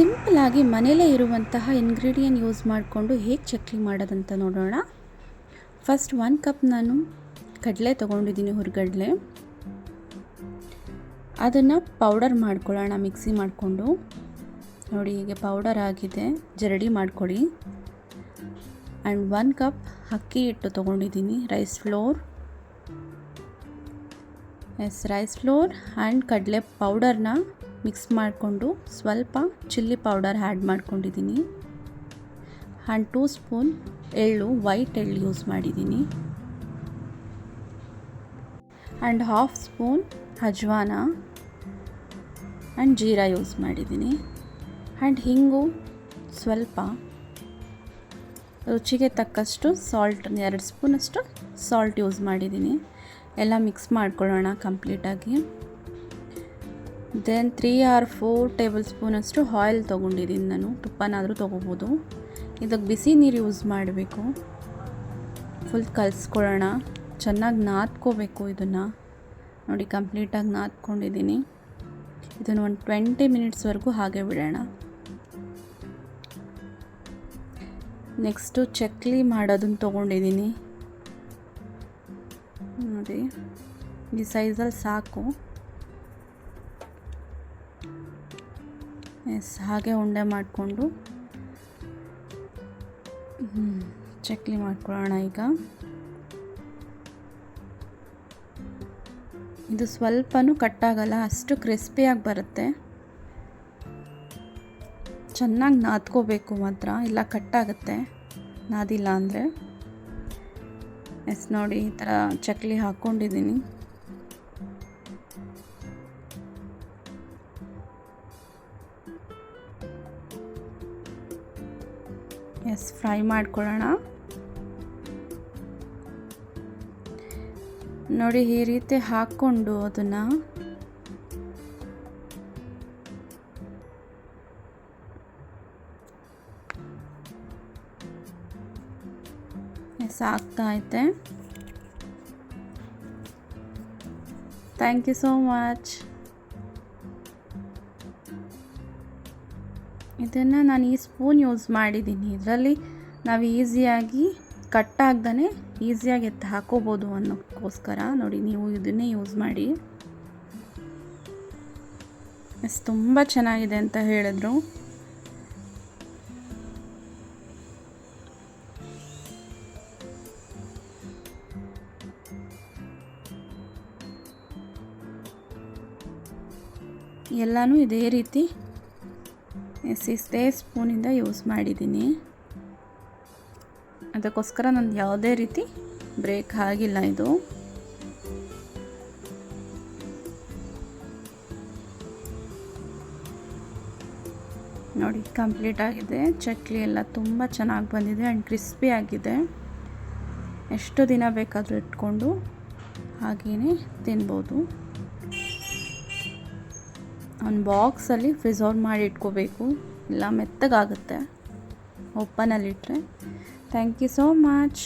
ಸಿಂಪಲಾಗಿ ಮನೆಯಲ್ಲೇ ಇರುವಂತಹ ಇಂಗ್ರೀಡಿಯೆಂಟ್ ಯೂಸ್ ಮಾಡಿಕೊಂಡು ಹೇಗೆ ಚಕ್ಲಿ ಮಾಡೋದಂತ ನೋಡೋಣ. ಫಸ್ಟ್ 1 ಕಪ್ ನಾನು ಕಡಲೆ ತೊಗೊಂಡಿದ್ದೀನಿ, ಹುರಿಗಡಲೆ. ಅದನ್ನು ಪೌಡರ್ ಮಾಡ್ಕೊಳ್ಳೋಣ ಮಿಕ್ಸಿ ಮಾಡಿಕೊಂಡು. ನೋಡಿ ಹೀಗೆ ಪೌಡರ್ ಆಗಿದೆ, ಜರಡಿ ಮಾಡ್ಕೊಳ್ಳಿ. ಆ್ಯಂಡ್ 1 ಕಪ್ ಅಕ್ಕಿ ಹಿಟ್ಟು ತೊಗೊಂಡಿದ್ದೀನಿ, rice flour. Rice flour and ಕಡಲೆ ಪೌಡರ್ನ ಮಿಕ್ಸ್ ಮಾಡಿಕೊಂಡು ಸ್ವಲ್ಪ ಚಿಲ್ಲಿ ಪೌಡರ್ ಆ್ಯಡ್ ಮಾಡ್ಕೊಂಡಿದ್ದೀನಿ. ಆ್ಯಂಡ್ 2 ಸ್ಪೂನ್ ಎಳ್ಳು, ವೈಟ್ ಎಳ್ಳು ಯೂಸ್ ಮಾಡಿದ್ದೀನಿ. ಆ್ಯಂಡ್ 1/2 ಸ್ಪೂನ್ ಅಜ್ವಾನ ಆ್ಯಂಡ್ ಜೀರಾ ಯೂಸ್ ಮಾಡಿದ್ದೀನಿ. ಆ್ಯಂಡ್ ಹಿಂಗು ಸ್ವಲ್ಪ, ರುಚಿಗೆ ತಕ್ಕಷ್ಟು ಸಾಲ್ಟ್, 2 ಸ್ಪೂನಷ್ಟು ಸಾಲ್ಟ್ ಯೂಸ್ ಮಾಡಿದ್ದೀನಿ. ಎಲ್ಲ ಮಿಕ್ಸ್ ಮಾಡ್ಕೊಳ್ಳೋಣ ಕಂಪ್ಲೀಟಾಗಿ. ದೆನ್ 3 or 4 ಟೇಬಲ್ ಸ್ಪೂನಷ್ಟು ಆಯಿಲ್ ತೊಗೊಂಡಿದ್ದೀನಿ ನಾನು, ತುಪ್ಪನಾದರೂ ತೊಗೋಬೋದು. ಇದಕ್ಕೆ ಬಿಸಿ ನೀರು ಯೂಸ್ ಮಾಡಬೇಕು. ಫುಲ್ ಕಲಿಸ್ಕೊಳ್ಳೋಣ, ಚೆನ್ನಾಗಿ ನಾದ್ಕೋಬೇಕು ಇದನ್ನು. ನೋಡಿ ಕಂಪ್ಲೀಟಾಗಿ ನಾದ್ಕೊಂಡಿದ್ದೀನಿ. ಇದನ್ನು ಒಂದು 20 ಮಿನಿಟ್ಸ್ವರೆಗೂ ಹಾಗೆ ಬಿಡೋಣ. ನೆಕ್ಸ್ಟು ಚಕ್ಲಿ ಮಾಡೋದನ್ನು ತೊಗೊಂಡಿದ್ದೀನಿ. ನೋಡಿ ಈ ಸೈಜಲ್ಲಿ ಸಾಕು. ಹಾಗೆ ಉಂಡೆ ಮಾಡಿಕೊಂಡು ಚಕ್ಲಿ ಮಾಡ್ಕೊಳ್ಳೋಣ. ಈಗ ಇದು ಸ್ವಲ್ಪನೂ ಕಟ್ಟಾಗಲ್ಲ, ಅಷ್ಟು ಕ್ರಿಸ್ಪಿಯಾಗಿ ಬರುತ್ತೆ. ಚೆನ್ನಾಗಿ ನಾದ್ಕೋಬೇಕು ಮಾತ್ರ, ಇಲ್ಲ ಕಟ್ಟಾಗುತ್ತೆ ನಾದಿಲ್ಲ ಅಂದರೆ. ನೋಡಿ ಈ ಥರ ಚಕ್ಲಿ ಹಾಕ್ಕೊಂಡಿದ್ದೀನಿ. ಫ್ರೈ ಮಾಡ್ಕೊಳ್ಳೋಣ. ನೋಡಿ ಈ ರೀತಿ ಹಾಕ್ಕೊಂಡು ಅದನ್ನು ಆಗ್ತಾ ಐತೆ. Thank you so much. ಇದನ್ನು ನಾನು ಈ ಸ್ಪೂನ್ ಯೂಸ್ ಮಾಡಿದ್ದೀನಿ. ಇದರಲ್ಲಿ ನಾವು ಈಸಿಯಾಗಿ ಕಟ್ಟಾಗ್ದೇ ಈಸಿಯಾಗಿ ಎತ್ತಿ ಹಾಕೋಬೋದು ಅನ್ನೋಕ್ಕೋಸ್ಕರ ನೋಡಿ ನೀವು ಇದನ್ನೇ ಯೂಸ್ ಮಾಡಿ. ತುಂಬ ಚೆನ್ನಾಗಿದೆ ಅಂತ ಹೇಳಿದ್ರು. ಎಲ್ಲನೂ ಇದೇ ರೀತಿ ಇಷ್ಟೇ ಸ್ಪೂನಿಂದ ಯೂಸ್ ಮಾಡಿದ್ದೀನಿ. ಅದಕ್ಕೋಸ್ಕರ ನಂದು ಯಾವುದೇ ರೀತಿ ಬ್ರೇಕ್ ಆಗಿಲ್ಲ ಇದು. ನೋಡಿ ಕಂಪ್ಲೀಟ್ ಆಗಿದೆ. ಚಕ್ಲಿ ಎಲ್ಲ ತುಂಬ ಚೆನ್ನಾಗಿ ಬಂದಿದೆ ಆ್ಯಂಡ್ ಕ್ರಿಸ್ಪಿ ಆಗಿದೆ. ಎಷ್ಟು ದಿನ ಬೇಕಾದರೂ ಇಟ್ಕೊಂಡು ಹಾಗೆಯೇ ತಿನ್ಬೋದು. ಒಂದು ಬಾಕ್ಸಲ್ಲಿ ಪ್ರಿಸರ್ವ್ ಮಾಡಿ ಇಟ್ಕೋಬೇಕು, ಇಲ್ಲ ಮೆತ್ತಗಾಗುತ್ತೆ ಓಪನಲ್ಲಿಟ್ಟರೆ. Thank you so much.